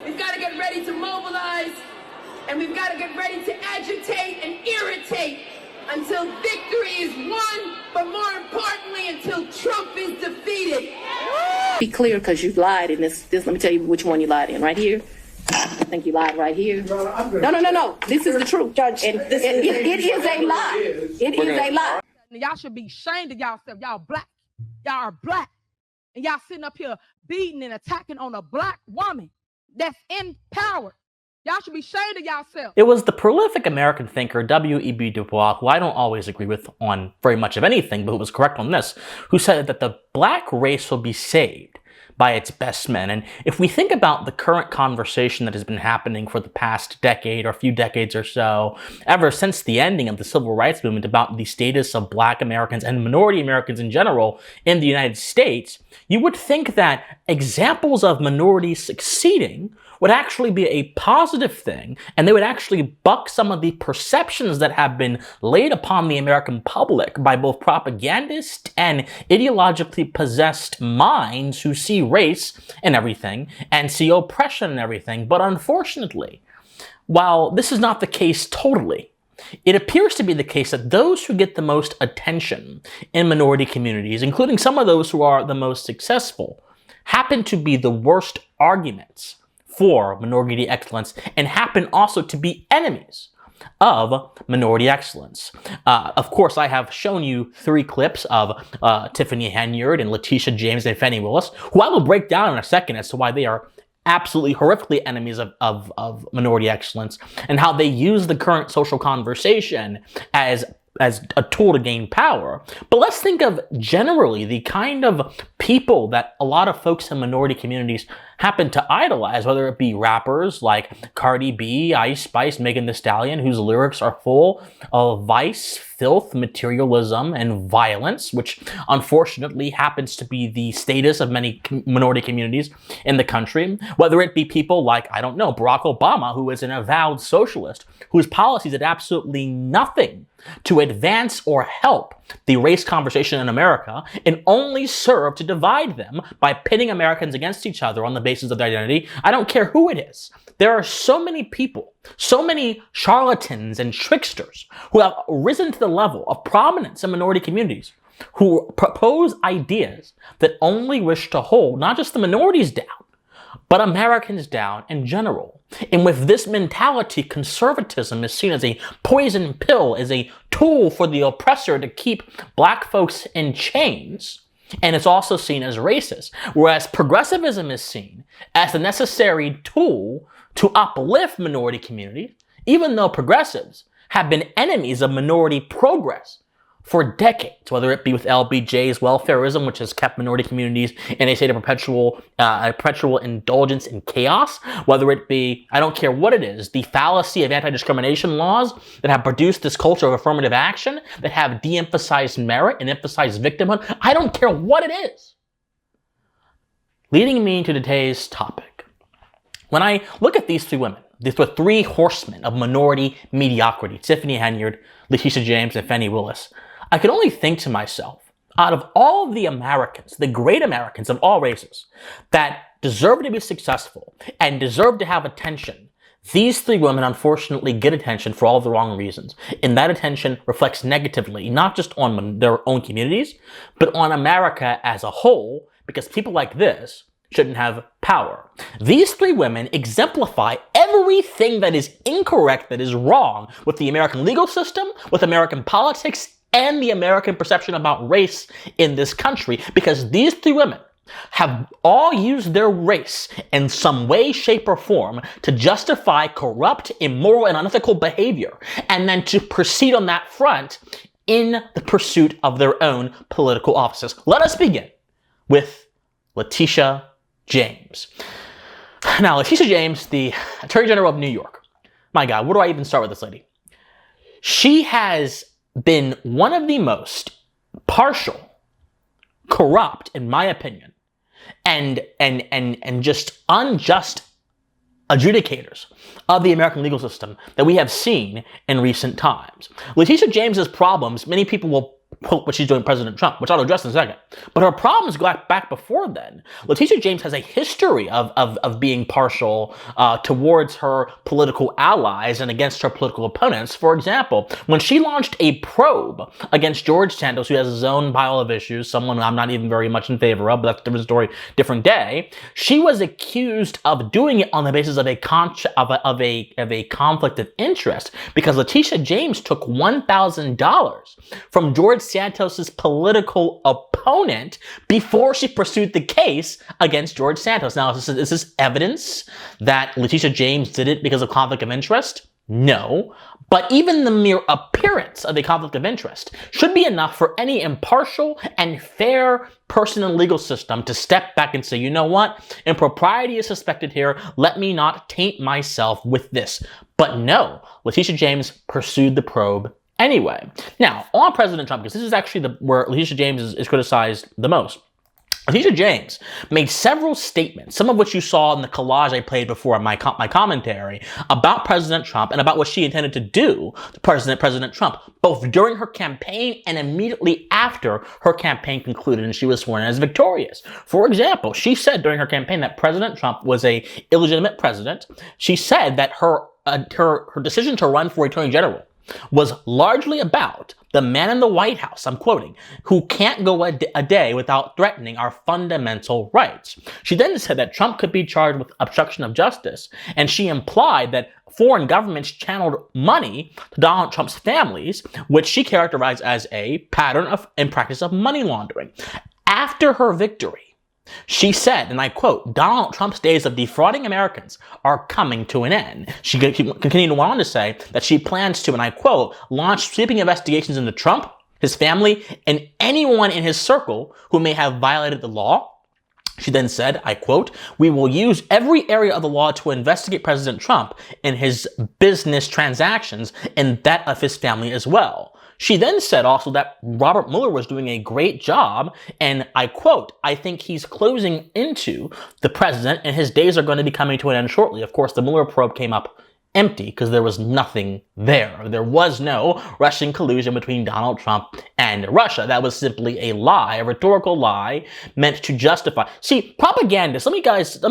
We've got to get ready to mobilize, and we've got to get ready to agitate and irritate until victory is won, but more importantly, until Trump is defeated. Be clear, because you lied in this. Let me tell you which one you lied in. Right here. I think you lied right here. No. This is the truth, Judge. And it is a lie. It is a lie. Y'all should be ashamed of yourself. Y'all black. Y'all are black. And y'all sitting up here beating and attacking on a black woman that's in power. Y'all should be ashamed of yourself. It was the prolific American thinker W.E.B. Du Bois, who I don't always agree with on very much of anything, but who was correct on this, who said that the black race will be saved by its best men. And if we think about the current conversation that has been happening for the past decade or a few decades or so, ever since the ending of the civil rights movement, about the status of black Americans and minority Americans in general in the United States, you would think that examples of minorities succeeding would actually be a positive thing, and they would actually buck some of the perceptions that have been laid upon the American public by both propagandists and ideologically possessed minds who see race in everything and see oppression in everything. But unfortunately, while this is not the case totally, it appears to be the case that those who get the most attention in minority communities, including some of those who are the most successful, happen to be the worst arguments for minority excellence and happen also to be enemies of minority excellence. Of course, I have shown you 3 clips of Tiffany Henyard and Letitia James and Fannie Willis, who I will break down in a second as to why they are absolutely horrifically enemies of minority excellence and how they use the current social conversation as a tool to gain power. But let's think of generally the kind of people that a lot of folks in minority communities happen to idolize, whether it be rappers like Cardi B, Ice Spice, Megan Thee Stallion, whose lyrics are full of vice, filth, materialism, and violence, which unfortunately happens to be the status of many minority communities in the country. Whether it be people like, I don't know, Barack Obama, who is an avowed socialist, whose policies did absolutely nothing to advance or help the race conversation in America and only serve to divide them by pitting Americans against each other on the basis of their identity. I don't care who it is. There are so many people, so many charlatans and tricksters who have risen to the level of prominence in minority communities, who propose ideas that only wish to hold not just the minorities down, but Americans down in general. And with this mentality, conservatism is seen as a poison pill, as a tool for the oppressor to keep black folks in chains. And it's also seen as racist. Whereas progressivism is seen as the necessary tool to uplift minority communities, even though progressives have been enemies of minority progress for decades, whether it be with LBJ's welfarism, which has kept minority communities in a state of perpetual indulgence in chaos, whether it be, I don't care what it is, the fallacy of anti-discrimination laws that have produced this culture of affirmative action, that have de-emphasized merit and emphasized victimhood. I don't care what it is. Leading me to today's topic. When I look at these 3 women, these were 3 horsemen of minority mediocrity, Tiffany Henyard, Letitia James, and Fannie Willis, I could only think to myself, out of all of the Americans, the great Americans of all races, that deserve to be successful and deserve to have attention, these 3 women unfortunately get attention for all the wrong reasons. And that attention reflects negatively, not just on their own communities, but on America as a whole, because people like this shouldn't have power. These 3 women exemplify everything that is incorrect, that is wrong with the American legal system, with American politics, and the American perception about race in this country, because these 3 women have all used their race in some way, shape, or form to justify corrupt, immoral, and unethical behavior, and then to proceed on that front in the pursuit of their own political offices. Let us begin with Letitia James. Now, Letitia James, the Attorney General of New York. My God, where do I even start with this lady? She has been one of the most partial, corrupt, in my opinion, and just unjust adjudicators of the American legal system that we have seen in recent times. Letitia James's problems, many people will what she's doing President Trump, which I'll address in a second. But her problems go back before then. Letitia James has a history of being partial towards her political allies and against her political opponents. For example, when she launched a probe against George Santos, who has his own pile of issues, someone I'm not even very much in favor of, but that's a different story, different day, she was accused of doing it on the basis of a conflict of interest, because Letitia James took $1,000 from George Santos's political opponent before she pursued the case against George Santos. Now, is this evidence that Letitia James did it because of conflict of interest? No. But even the mere appearance of a conflict of interest should be enough for any impartial and fair person in the legal system to step back and say, you know what? Impropriety is suspected here. Let me not taint myself with this. But no, Letitia James pursued the probe anyway. Now, on President Trump, because this is actually where Letitia James is criticized the most. Letitia James made several statements, some of which you saw in the collage I played before in my commentary, about President Trump and about what she intended to do to President Trump, both during her campaign and immediately after her campaign concluded and she was sworn in as victorious. For example, she said during her campaign that President Trump was a illegitimate president. She said that her decision to run for Attorney General was largely about the man in the White House, I'm quoting, who can't go a day without threatening our fundamental rights. She then said that Trump could be charged with obstruction of justice, and she implied that foreign governments channeled money to Donald Trump's families, which she characterized as a pattern and practice of money laundering. After her victory, she said, and I quote, Donald Trump's days of defrauding Americans are coming to an end. She continued on to say that she plans to, and I quote, launch sweeping investigations into Trump, his family, and anyone in his circle who may have violated the law. She then said, I quote, we will use every area of the law to investigate President Trump and his business transactions and that of his family as well. She then said also that Robert Mueller was doing a great job, and I quote, I think he's closing into the president and his days are going to be coming to an end shortly. Of course, the Mueller probe came up empty because there was nothing there. There was no Russian collusion between Donald Trump and Russia. That was simply a lie, a rhetorical lie meant to justify. See, propagandists, let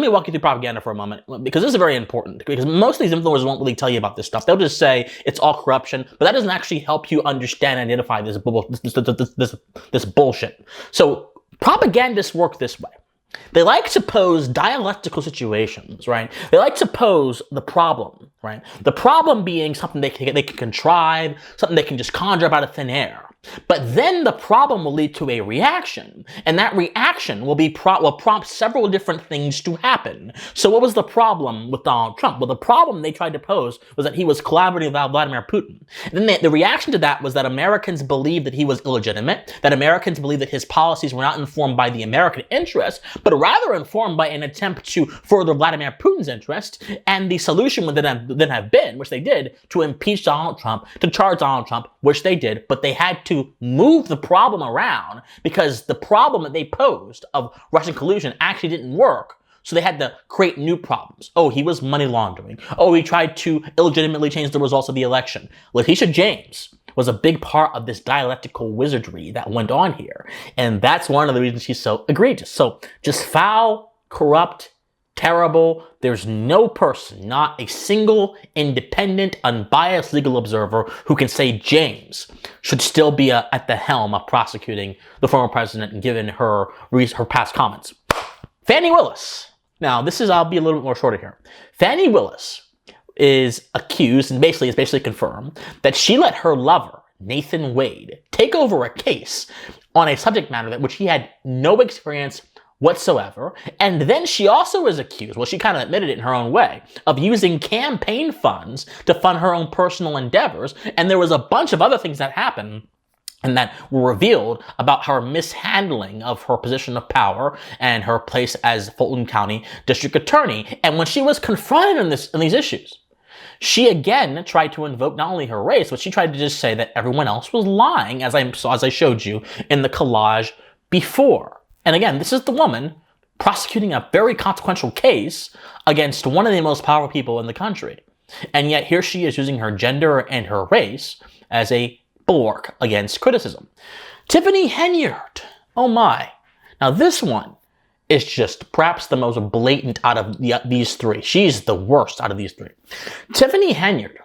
me walk you through propaganda for a moment, because this is very important, because most of these influencers won't really tell you about this stuff. They'll just say it's all corruption, but that doesn't actually help you understand and identify this bullshit. So propagandists work this way. They like to pose dialectical situations, right? They like to pose the problem, right? The problem being something they can contrive, something they can just conjure up out of thin air. But then the problem will lead to a reaction, and that reaction will prompt several different things to happen. So what was the problem with Donald Trump? Well, the problem they tried to pose was that he was collaborating with Vladimir Putin. And then the reaction to that was that Americans believed that he was illegitimate, that Americans believed that his policies were not informed by the American interest, but rather informed by an attempt to further Vladimir Putin's interest, and the solution would then have been, which they did, to impeach Donald Trump, to charge Donald Trump, which they did, but they had to move the problem around because the problem that they posed of Russian collusion actually didn't work. So they had to create new problems. Oh, he was money laundering. Oh, he tried to illegitimately change the results of the election. Letitia James was a big part of this dialectical wizardry that went on here. And that's one of the reasons she's so egregious. So just foul, corrupt, terrible. There's no person, not a single independent, unbiased legal observer who can say James should still be at the helm of prosecuting the former president, given her past comments. Fani Willis. Now, I'll be a little bit more shorter here. Fani Willis is accused, and is basically confirmed, that she let her lover, Nathan Wade, take over a case on a subject matter that which he had no experience whatsoever. And then she also is accused, well, she kind of admitted it in her own way, of using campaign funds to fund her own personal endeavors. And there was a bunch of other things that happened and that were revealed about her mishandling of her position of power and her place as Fulton County District Attorney. And when she was confronted in these issues, she again tried to invoke not only her race, but she tried to just say that everyone else was lying, as I showed you in the collage before. And again, this is the woman prosecuting a very consequential case against one of the most powerful people in the country. And yet here she is using her gender and her race as a bulwark against criticism. Tiffany Henyard. Oh my. Now this one is just perhaps the most blatant out of these three. She's the worst out of these three. Tiffany Henyard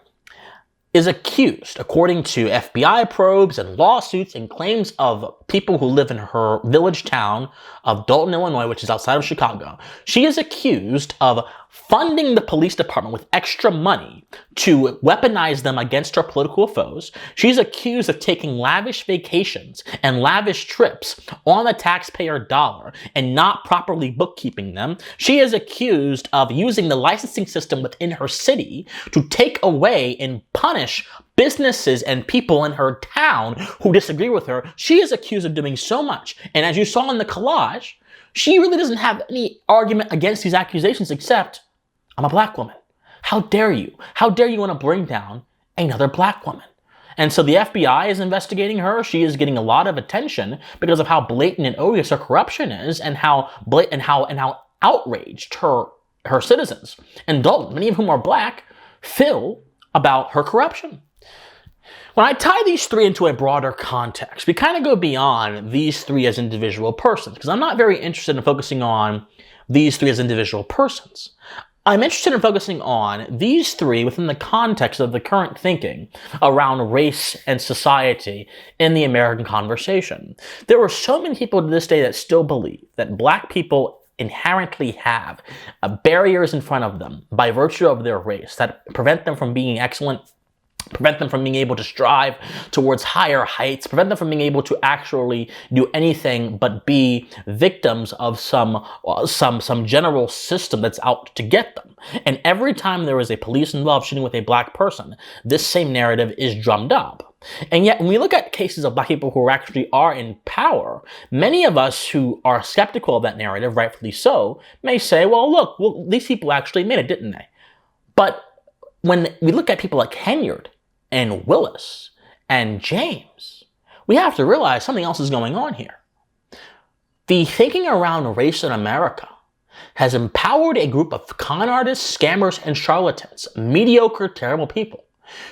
is accused, according to FBI probes and lawsuits and claims of people who live in her village town of Dalton, Illinois, which is outside of Chicago. She is accused of funding the police department with extra money to weaponize them against her political foes. She's accused of taking lavish vacations and lavish trips on the taxpayer dollar and not properly bookkeeping them. She is accused of using the licensing system within her city to take away and punish businesses and people in her town who disagree with her. She is accused of doing so much. And as you saw in the collage, she really doesn't have any argument against these accusations except, I'm a black woman. How dare you? How dare you want to bring down another black woman? And so the FBI is investigating her. She is getting a lot of attention because of how blatant and odious her corruption is and how outraged her citizens and Dalton, many of whom are black, feel about her corruption. When I tie these three into a broader context, we kind of go beyond these three as individual persons, because I'm not very interested in focusing on these three as individual persons. I'm interested in focusing on these three within the context of the current thinking around race and society in the American conversation. There are so many people to this day that still believe that black people inherently have barriers in front of them by virtue of their race that prevent them from being excellent, prevent them from being able to strive towards higher heights, prevent them from being able to actually do anything but be victims of some general system that's out to get them. And every time there is a police involved shooting with a black person, this same narrative is drummed up. And yet, when we look at cases of black people who actually are in power, many of us who are skeptical of that narrative, rightfully so, may say, well, look, these people actually made it, didn't they? But when we look at people like Henyard and Willis and James, we have to realize something else is going on here. The thinking around race in America has empowered a group of con artists, scammers, and charlatans, mediocre, terrible people,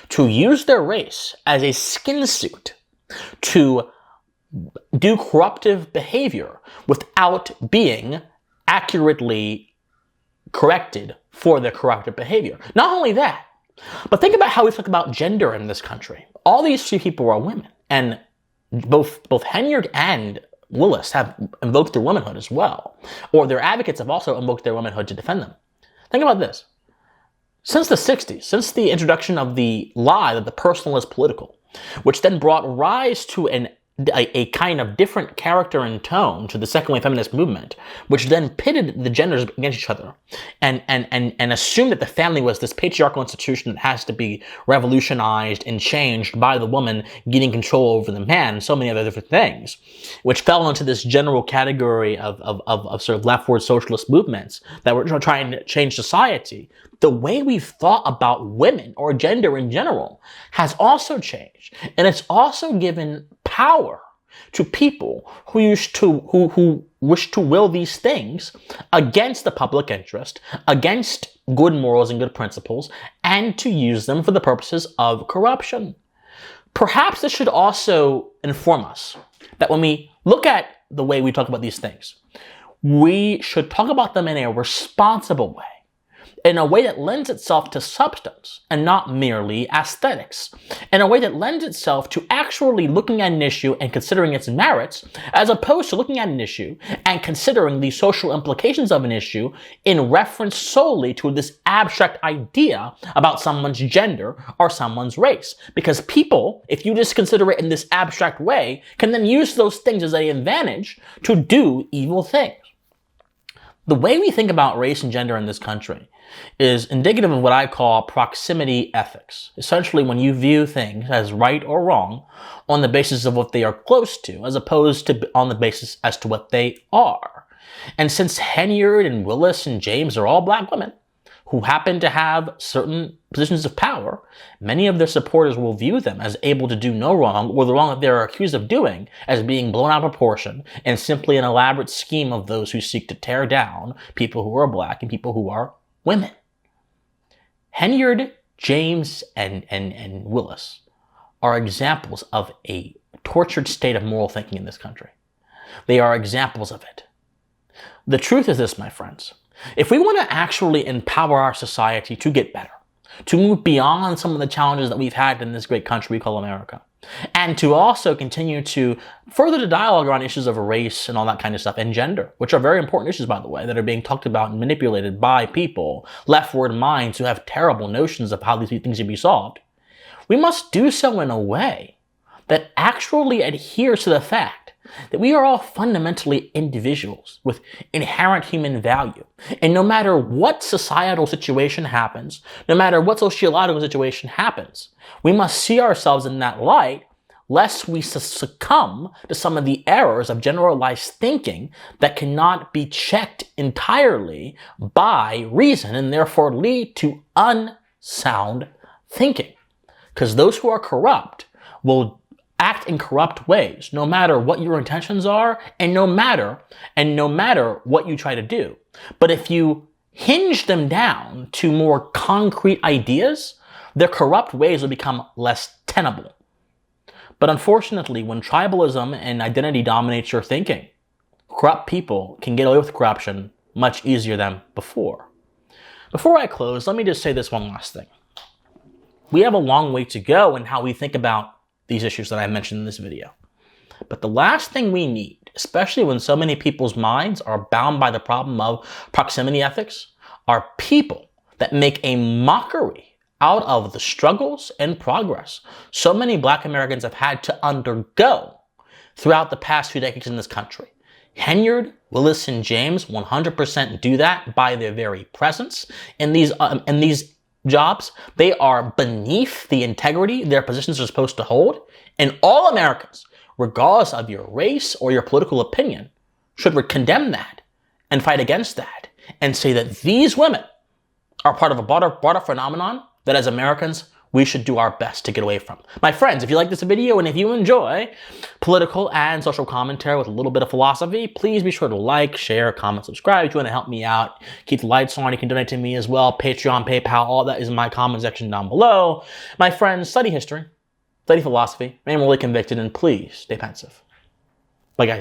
to use their race as a skin suit to do corruptive behavior without being accurately corrected for their corruptive behavior. Not only that, but think about how we talk about gender in this country. All these three people are women, and both Henyard and Willis have invoked their womanhood as well, or their advocates have also invoked their womanhood to defend them. Think about this. Since the 60s, since the introduction of the lie that the personal is political, which then brought rise to a kind of different character and tone to the second wave feminist movement, which then pitted the genders against each other and assumed that the family was this patriarchal institution that has to be revolutionized and changed by the woman getting control over the man, and so many other different things, which fell into this general category of sort of leftward socialist movements that were trying to change society. The way we've thought about women or gender in general has also changed. And it's also given power to people who wish to will these things against the public interest, against good morals and good principles, and to use them for the purposes of corruption. Perhaps this should also inform us that when we look at the way we talk about these things, we should talk about them in a responsible way, in a way that lends itself to substance and not merely aesthetics, in a way that lends itself to actually looking at an issue and considering its merits, as opposed to looking at an issue and considering the social implications of an issue in reference solely to this abstract idea about someone's gender or someone's race. Because people, if you just consider it in this abstract way, can then use those things as an advantage to do evil things. The way we think about race and gender in this country is indicative of what I call proximity ethics. Essentially, when you view things as right or wrong on the basis of what they are close to, as opposed to on the basis as to what they are. And since Henyard and Willis and James are all black women who happen to have certain positions of power, many of their supporters will view them as able to do no wrong, or the wrong that they are accused of doing as being blown out of proportion and simply an elaborate scheme of those who seek to tear down people who are black and people who are women. Henyard, James, and Willis are examples of a tortured state of moral thinking in this country. They are examples of it. The truth is this, my friends. If we want to actually empower our society to get better, to move beyond some of the challenges that we've had in this great country we call America, and to also continue to further the dialogue around issues of race and all that kind of stuff, and gender, which are very important issues, by the way, that are being talked about and manipulated by people, leftward minds who have terrible notions of how these things should be solved, we must do so in a way that actually adheres to the fact that we are all fundamentally individuals with inherent human value. And no matter what societal situation happens, no matter what sociological situation happens, we must see ourselves in that light, lest we succumb to some of the errors of generalized thinking that cannot be checked entirely by reason and therefore lead to unsound thinking. Because those who are corrupt will act in corrupt ways, no matter what your intentions are, and no matter what you try to do. But if you hinge them down to more concrete ideas, their corrupt ways will become less tenable. But unfortunately, when tribalism and identity dominates your thinking, corrupt people can get away with corruption much easier than before. Before I close, let me just say this one last thing. We have a long way to go in how we think about these issues that I mentioned in this video. But the last thing we need, especially when so many people's minds are bound by the problem of proximity ethics, are people that make a mockery out of the struggles and progress so many Black Americans have had to undergo throughout the past few decades in this country. Henyard, Willis, and James 100% do that by their very presence in these jobs. They are beneath the integrity their positions are supposed to hold, and all Americans, regardless of your race or your political opinion, should condemn that and fight against that and say that these women are part of a broader phenomenon that as Americans we should do our best to get away from. My friends, if you like this video and if you enjoy political and social commentary with a little bit of philosophy, please be sure to like, share, comment, subscribe. If you want to help me out, keep the lights on, you can donate to me as well. Patreon, PayPal, all that is in my comment section down below. My friends, study history, study philosophy, remain morally convicted, and please stay pensive. Bye, guys.